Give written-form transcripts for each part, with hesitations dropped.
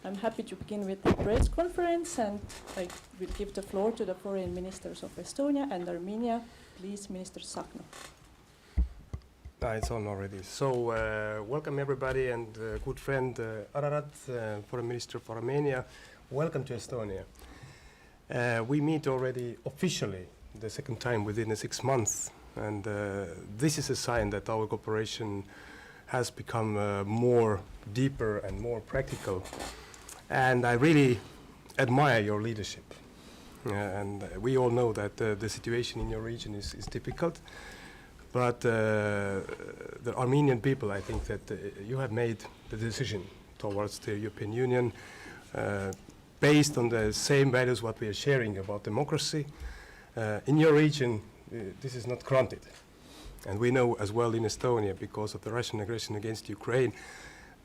I'm happy to begin with the press conference, and I will give the floor to the foreign ministers of Estonia and Armenia. Please, Minister Tsahkna. It's on already. So, welcome everybody, and good friend Ararat, Foreign Minister for Armenia. Welcome to Estonia. We meet already officially the second time within the 6 months, and this is a sign that our cooperation has become more deeper and more practical. And I really admire your leadership. And we all know that the situation in your region is difficult. But the Armenian people, I think that you have made the decision towards the European Union based on the same values what we are sharing about democracy. In your region, this is not granted. And we know as well in Estonia, because of the Russian aggression against Ukraine,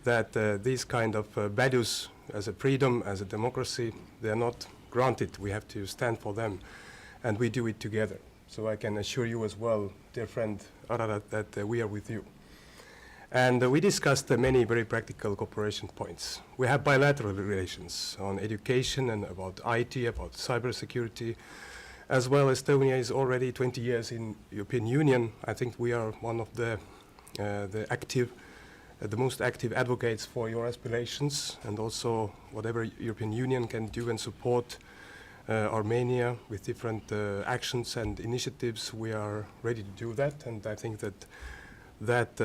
that these kind of values as a freedom, as a democracy, they are not granted. We have to stand for them, and we do it together. So I can assure you as well, dear friend Ararat, that we are with you. And we discussed many very practical cooperation points. We have bilateral relations on education and about IT, about cybersecurity. As well, Estonia is already 20 years in European Union. I think we are one of the most active advocates for your aspirations, and also whatever European Union can do and support Armenia with different actions and initiatives, we are ready to do that. And I think that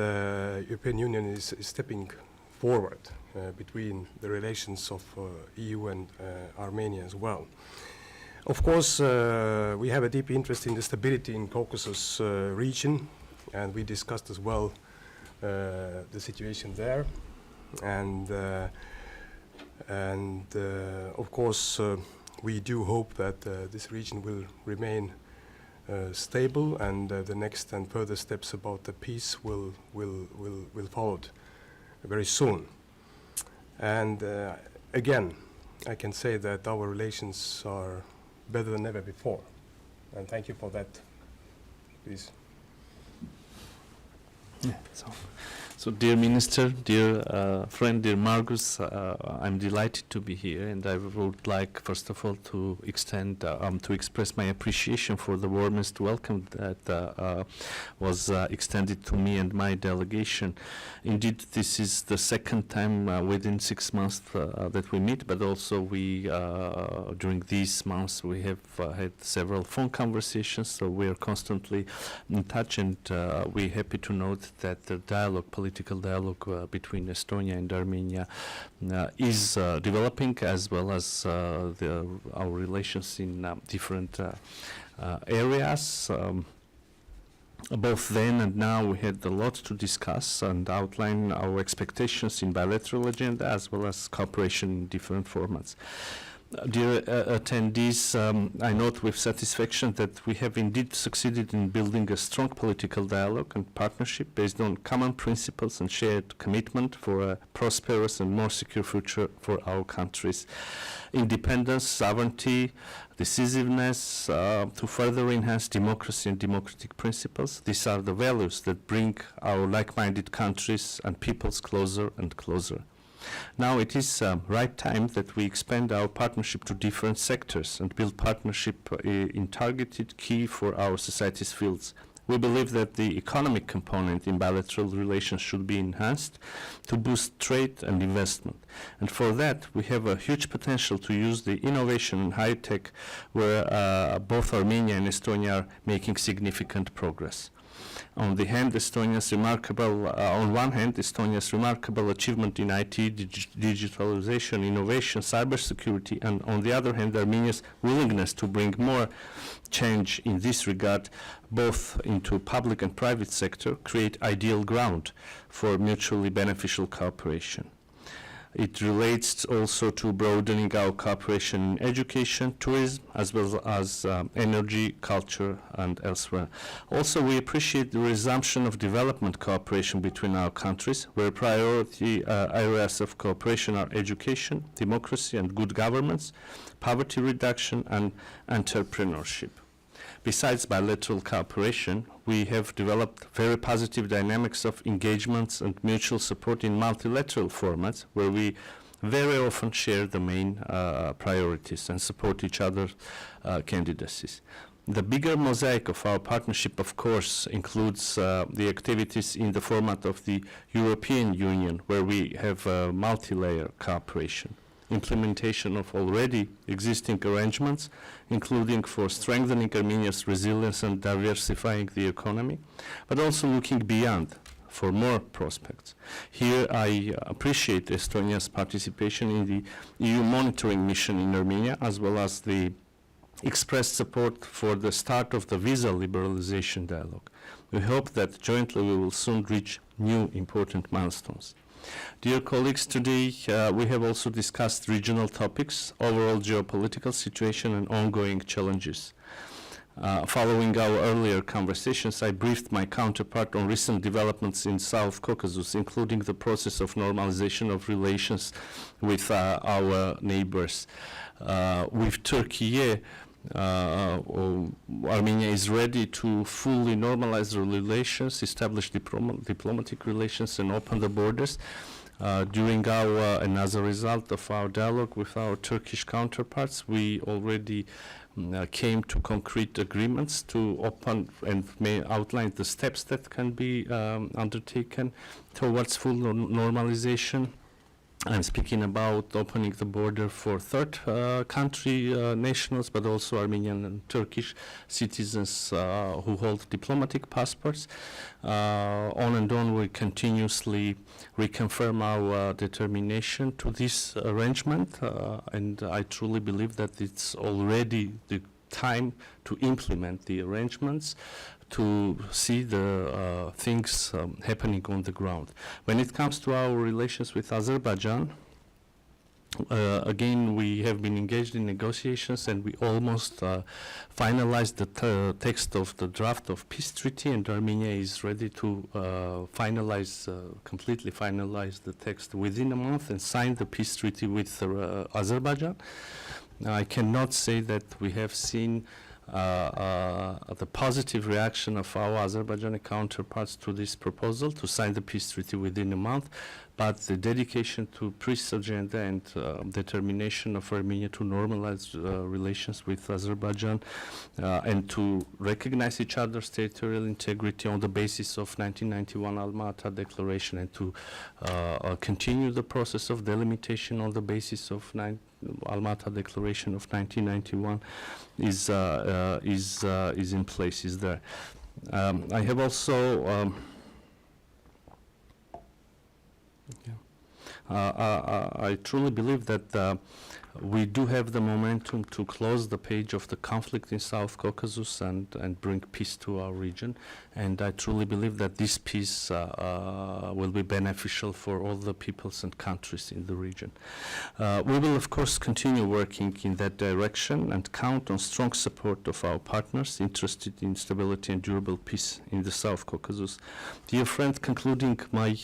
European Union is stepping forward between the relations of EU and Armenia as well. Of course, we have a deep interest in the stability in Caucasus region, and we discussed as well the situation there. And of course, we do hope that this region will remain stable, and the next and further steps about the peace will follow very soon. And again, I can say that our relations are better than ever before, and thank you for that. Please. Yeah, so dear Minister, dear friend, dear Margus, I'm delighted to be here, and I would like, first of all, to express my appreciation for the warmest welcome that was extended to me and my delegation. Indeed, this is the second time within 6 months that we meet, but also we, during these months, we have had several phone conversations, so we are constantly in touch, and we're happy to note that the dialogue, political dialogue between Estonia and Armenia is developing, as well as our relations in different areas. Both then and now we had a lot to discuss and outline our expectations in bilateral agenda, as well as cooperation in different formats. Dear attendees, I note with satisfaction that we have indeed succeeded in building a strong political dialogue and partnership based on common principles and shared commitment for a prosperous and more secure future for our countries. Independence, sovereignty, decisiveness to further enhance democracy and democratic principles. These are the values that bring our like-minded countries and peoples closer and closer. Now it is right time that we expand our partnership to different sectors and build partnership in targeted key for our society's fields. We believe that the economic component in bilateral relations should be enhanced to boost trade and investment. And for that, we have a huge potential to use the innovation and high tech, where both Armenia and Estonia are making significant progress. On one hand, Estonia's remarkable achievement in IT, digitalization, innovation, cybersecurity, and on the other hand, Armenia's willingness to bring more change in this regard, both into public and private sector, create ideal ground for mutually beneficial cooperation. It relates also to broadening our cooperation in education, tourism, as well as energy, culture, and elsewhere. Also, we appreciate the resumption of development cooperation between our countries, where priority areas of cooperation are education, democracy and good governance, poverty reduction, and entrepreneurship. Besides bilateral cooperation, we have developed very positive dynamics of engagements and mutual support in multilateral formats, where we very often share the main priorities and support each other's candidacies. The bigger mosaic of our partnership, of course, includes the activities in the format of the European Union, where we have multi-layer cooperation, implementation of already existing arrangements, including for strengthening Armenia's resilience and diversifying the economy, but also looking beyond for more prospects. Here I appreciate Estonia's participation in the EU monitoring mission in Armenia, as well as the expressed support for the start of the visa liberalization dialogue. We hope that jointly we will soon reach new important milestones. Dear colleagues, today we have also discussed regional topics, overall geopolitical situation and ongoing challenges. Following our earlier conversations, I briefed my counterpart on recent developments in South Caucasus, including the process of normalization of relations with our neighbors. With Turkey, Armenia is ready to fully normalize the relations, establish diplomatic relations, and open the borders. During our, and as a result of our dialogue with our Turkish counterparts, we already came to concrete agreements to open and may outline the steps that can be undertaken towards full normalization. I'm speaking about opening the border for third country nationals, but also Armenian and Turkish citizens who hold diplomatic passports. On and on, we continuously reconfirm our determination to this arrangement, and I truly believe that it's already the time to implement the arrangements, to see the things happening on the ground. When it comes to our relations with Azerbaijan, again, we have been engaged in negotiations, and we almost finalized the text of the draft of peace treaty, and Armenia is ready to completely finalize the text within a month and sign the peace treaty with Azerbaijan. I cannot say that we have seen the positive reaction of our Azerbaijani counterparts to this proposal to sign the peace treaty within a month, but the dedication to peace agenda and determination of Armenia to normalize relations with Azerbaijan and to recognize each other's territorial integrity on the basis of 1991 Alma-Ata Declaration, and to continue the process of delimitation on the basis of Alma-Ata Declaration of 1991 is in place, is there. I have also I truly believe that we do have the momentum to close the page of the conflict in South Caucasus and bring peace to our region. And I truly believe that this peace will be beneficial for all the peoples and countries in the region. We will, of course, continue working in that direction and count on strong support of our partners interested in stability and durable peace in the South Caucasus. Dear friend, concluding my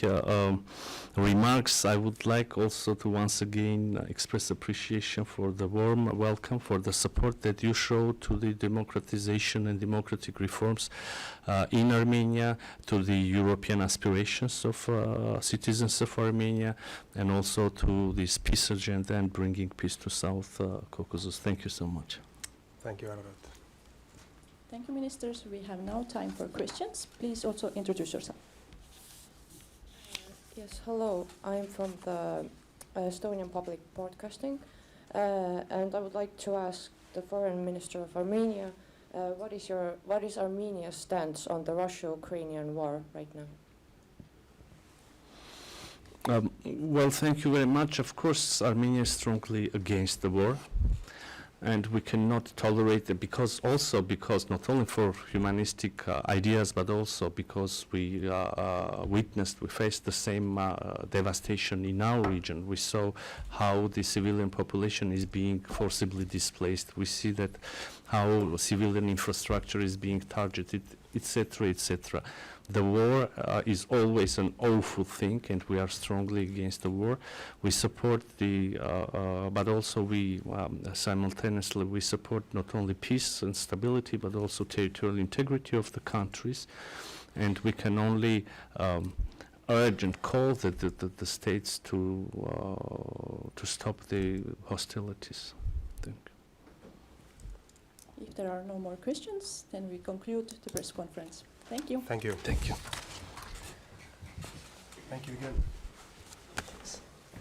remarks, I would like also to once again express appreciation for the warm welcome, for the support that you show to the democratization and democratic reforms in Armenia, to the European aspirations of citizens of Armenia, and also to this peace agenda and bringing peace to South Caucasus. Thank you so much. Thank you, Ararat. Thank you, ministers. We have now time for questions. Please also introduce yourself. Yes, hello. I'm from the Estonian Public Broadcasting, and I would like to ask the Foreign Minister of Armenia, what is Armenia's stance on the Russia-Ukrainian war right now? Well, thank you very much. Of course, Armenia is strongly against the war, and we cannot tolerate it because not only for humanistic ideas, but also because we faced the same devastation in our region. We saw how the civilian population is being forcibly displaced. We see that how civilian infrastructure is being targeted, etc., etc. The war is always an awful thing, and we are strongly against the war. We support but also we simultaneously we support not only peace and stability, but also territorial integrity of the countries. And we can only urgent call the states to stop the hostilities. Thank you. If there are no more questions, then we conclude the press conference. Thank you. Thank you. Thank you. Thank you again.